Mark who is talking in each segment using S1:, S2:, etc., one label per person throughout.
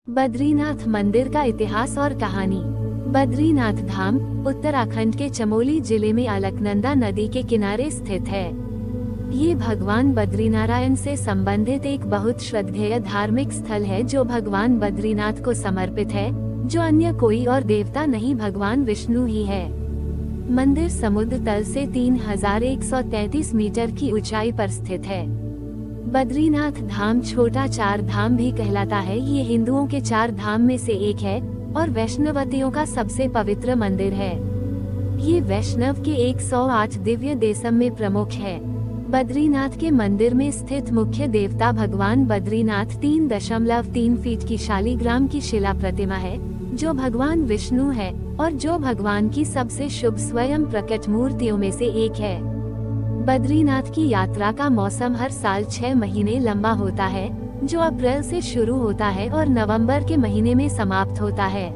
S1: बद्रीनाथ मंदिर का इतिहास और कहानी। बद्रीनाथ धाम उत्तराखंड के चमोली जिले में अलकनंदा नदी के किनारे स्थित है। ये भगवान बद्रीनारायण से संबंधित एक बहुत श्रद्धेय धार्मिक स्थल है जो भगवान बद्रीनाथ को समर्पित है, जो अन्य कोई और देवता नहीं भगवान विष्णु ही है। मंदिर समुद्र तल से 3133 मीटर की ऊंचाई पर स्थित है। बद्रीनाथ धाम छोटा चार धाम भी कहलाता है। ये हिंदुओं के चार धाम में से एक है और वैष्णवतियों का सबसे पवित्र मंदिर है। ये वैष्णव के 108 दिव्य देशम में प्रमुख है। बद्रीनाथ के मंदिर में स्थित मुख्य देवता भगवान बद्रीनाथ 3.3 फीट की शालिग्राम की शिला प्रतिमा है, जो भगवान विष्णु है और जो भगवान की सबसे शुभ स्वयं प्रकट मूर्तियों में से एक है। बद्रीनाथ की यात्रा का मौसम हर साल 6 महीने लंबा होता है, जो अप्रैल से शुरू होता है और नवंबर के महीने में समाप्त होता है।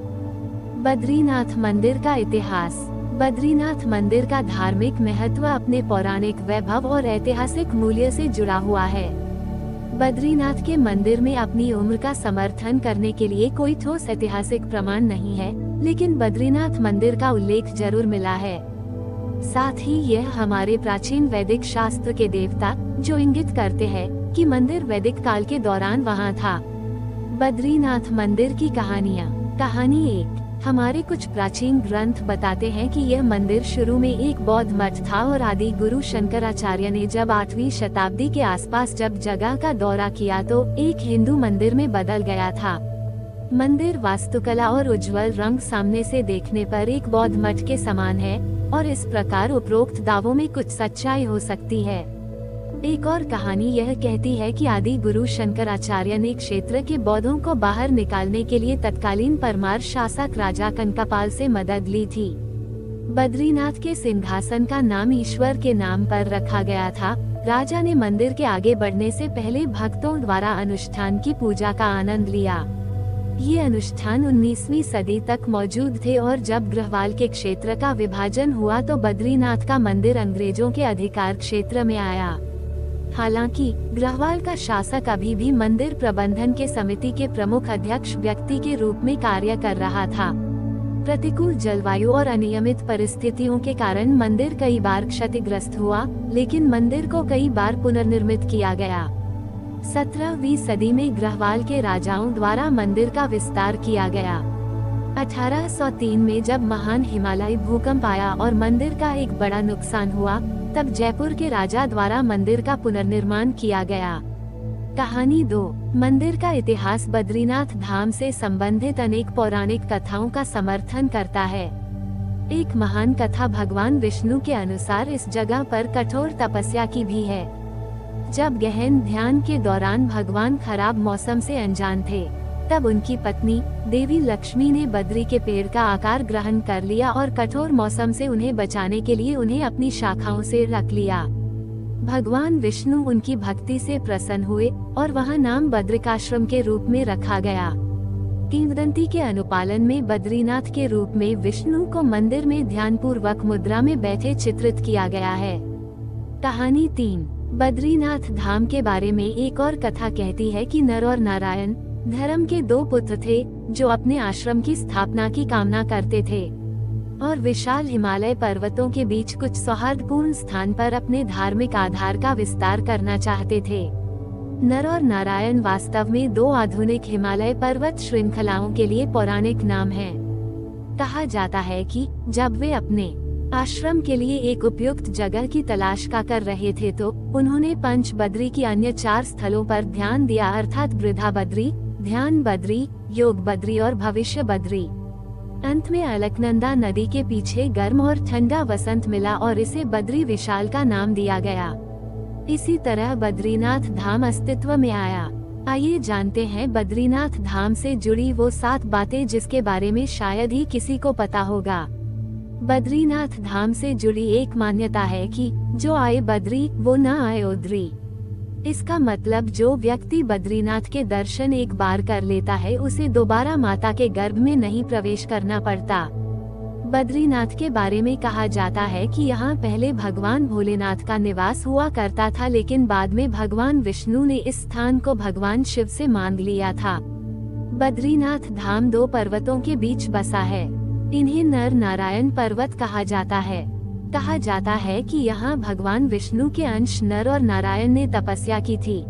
S1: बद्रीनाथ मंदिर का इतिहास। बद्रीनाथ मंदिर का धार्मिक महत्व अपने पौराणिक वैभव और ऐतिहासिक मूल्य से जुड़ा हुआ है। बद्रीनाथ के मंदिर में अपनी उम्र का समर्थन करने के लिए कोई ठोस ऐतिहासिक प्रमाण नहीं है, लेकिन बद्रीनाथ मंदिर का उल्लेख जरूर मिला है। साथ ही यह हमारे प्राचीन वैदिक शास्त्र के देवता जो इंगित करते हैं कि मंदिर वैदिक काल के दौरान वहां था। बद्रीनाथ मंदिर की कहानियाँ। कहानी 1। हमारे कुछ प्राचीन ग्रंथ बताते हैं कि यह मंदिर शुरू में एक बौद्ध मठ था और आदि गुरु शंकराचार्य ने जब 8वीं शताब्दी के आसपास जब जगह का दौरा किया तो एक हिंदू मंदिर में बदल गया था। मंदिर वास्तुकला और उज्जवल रंग सामने से देखने पर एक बौद्ध मठ के समान है और इस प्रकार उपरोक्त दावों में कुछ सच्चाई हो सकती है। एक और कहानी यह कहती है कि आदि गुरु शंकराचार्य ने क्षेत्र के बौद्धों को बाहर निकालने के लिए तत्कालीन परमार शासक राजा कनकापाल से मदद ली थी। बद्रीनाथ के सिंहासन का नाम ईश्वर के नाम पर रखा गया था। राजा ने मंदिर के आगे बढ़ने से पहले भक्तों द्वारा अनुष्ठान की पूजा का आनंद लिया। ये अनुष्ठान 19वीं सदी तक मौजूद थे और जब गृहवाल के क्षेत्र का विभाजन हुआ तो बद्रीनाथ का मंदिर अंग्रेजों के अधिकार क्षेत्र में आया। हालांकि गृहवाल का शासक अभी भी मंदिर प्रबंधन के समिति के प्रमुख अध्यक्ष व्यक्ति के रूप में कार्य कर रहा था। प्रतिकूल जलवायु और अनियमित परिस्थितियों के कारण मंदिर कई बार क्षतिग्रस्त हुआ, लेकिन मंदिर को कई बार पुनर्निर्मित किया गया। 17वीं सदी में गृहवाल के राजाओं द्वारा मंदिर का विस्तार किया गया। 1803 में जब महान हिमालयी भूकंप आया और मंदिर का एक बड़ा नुकसान हुआ, तब जयपुर के राजा द्वारा मंदिर का पुनर्निर्माण किया गया। कहानी 2। मंदिर का इतिहास। बद्रीनाथ धाम से संबंधित अनेक पौराणिक कथाओं का समर्थन करता है। एक महान कथा भगवान विष्णु के अनुसार इस जगह पर कठोर तपस्या की भी है। जब गहन ध्यान के दौरान भगवान खराब मौसम से अनजान थे, तब उनकी पत्नी देवी लक्ष्मी ने बद्री के पेड़ का आकार ग्रहण कर लिया और कठोर मौसम से उन्हें बचाने के लिए उन्हें अपनी शाखाओं से रख लिया। भगवान विष्णु उनकी भक्ति से प्रसन्न हुए और वहां नाम बद्रिकाश्रम के रूप में रखा गया। किंवदंती के अनुपालन में बद्रीनाथ के रूप में विष्णु को मंदिर में ध्यानपूर्वक मुद्रा में बैठे चित्रित किया गया है। कहानी 3। बद्रीनाथ धाम के बारे में एक और कथा कहती है कि नर और नारायण धर्म के 2 पुत्र थे जो अपने आश्रम की स्थापना की कामना करते थे और विशाल हिमालय पर्वतों के बीच कुछ सौहार्दपूर्ण स्थान पर अपने धार्मिक आधार का विस्तार करना चाहते थे। नर और नारायण वास्तव में 2 आधुनिक हिमालय पर्वत श्रृंखलाओं के लिए पौराणिक नाम हैं। कहा जाता है कि जब वे अपने आश्रम के लिए एक उपयुक्त जगह की तलाश कर रहे थे तो उन्होंने पंच बद्री की अन्य 4 स्थलों पर ध्यान दिया, अर्थात वृद्धा बद्री, ध्यान बद्री, योग बद्री और भविष्य बद्री। अंत में अलकनंदा नदी के पीछे गर्म और ठंडा वसंत मिला और इसे बद्री विशाल का नाम दिया गया। इसी तरह बद्रीनाथ धाम अस्तित्व में आया। आइए जानते हैं बद्रीनाथ धाम से जुड़ी वो 7 बातें जिसके बारे में शायद ही किसी को पता होगा। बद्रीनाथ धाम से जुड़ी एक मान्यता है कि जो आए बद्री वो न आए उद्री। इसका मतलब जो व्यक्ति बद्रीनाथ के दर्शन एक बार कर लेता है उसे दोबारा माता के गर्भ में नहीं प्रवेश करना पड़ता। बद्रीनाथ के बारे में कहा जाता है कि यहाँ पहले भगवान भोलेनाथ का निवास हुआ करता था, लेकिन बाद में भगवान विष्णु ने इस स्थान को भगवान शिव से मांग लिया था। बद्रीनाथ धाम 2 पर्वतों के बीच बसा है। इन्हें नर नारायण पर्वत कहा जाता है। कहा जाता है कि यहाँ भगवान विष्णु के अंश नर और नारायण ने तपस्या की थी।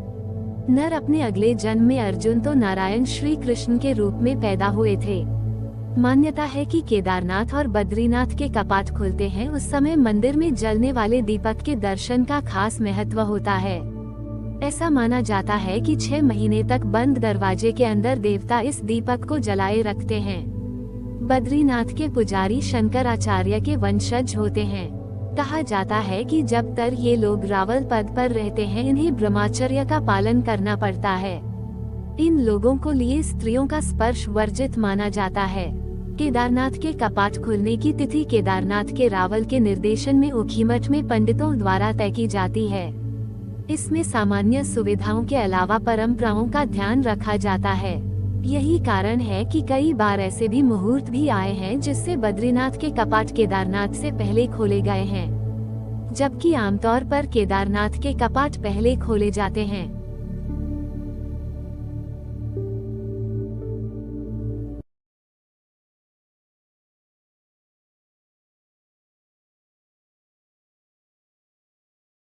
S1: नर अपने अगले जन्म में अर्जुन तो नारायण श्री कृष्ण के रूप में पैदा हुए थे। मान्यता है कि केदारनाथ और बद्रीनाथ के कपाट खुलते हैं उस समय मंदिर में जलने वाले दीपक के दर्शन का खास महत्व होता है। ऐसा माना जाता है कि 6 महीने तक बंद दरवाजे के अंदर देवता इस दीपक को जलाए रखते हैं। बद्रीनाथ के पुजारी शंकराचार्य के वंशज होते हैं। कहा जाता है कि जब तक ये लोग रावल पद पर रहते हैं इन्हें ब्रह्मचर्य का पालन करना पड़ता है। इन लोगों को लिए स्त्रियों का स्पर्श वर्जित माना जाता है। केदारनाथ के कपाट खुलने की तिथि केदारनाथ के रावल के निर्देशन में ऊखीमठ में पंडितों द्वारा तय की जाती है। इसमें सामान्य सुविधाओं के अलावा परंपराओं का ध्यान रखा जाता है। यही कारण है कि कई बार ऐसे भी मुहूर्त भी आए हैं जिससे बद्रीनाथ के कपाट केदारनाथ से पहले खोले गए हैं, जबकि आमतौर पर केदारनाथ के कपाट पहले खोले जाते हैं।